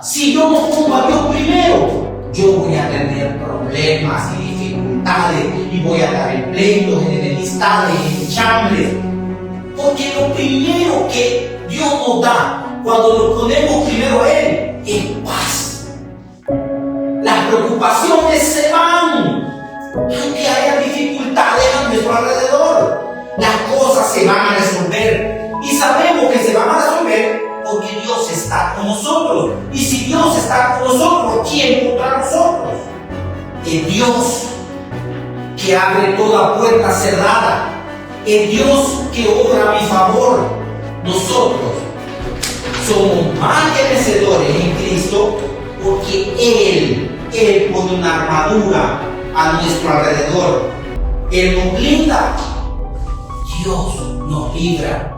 Si yo no pongo a Dios primero, yo voy a tener problemas y dificultades y voy a estar en pleitos, en enemistades, en chambres. Porque lo primero que Dios nos da cuando nos ponemos primero a Él es paz. Las preocupaciones se van. Aunque haya dificultades a nuestro alrededor, las cosas se van a resolver. Y sabemos que se van a resolver porque Dios está con nosotros. Y si Dios está con nosotros, ¿quién contra nosotros? Es Dios que abre toda puerta cerrada. Es Dios que obra a mi favor. Nosotros somos más que vencedores en Cristo porque Él pone una armadura a nuestro alrededor. Él nos blinda. Dios nos libra.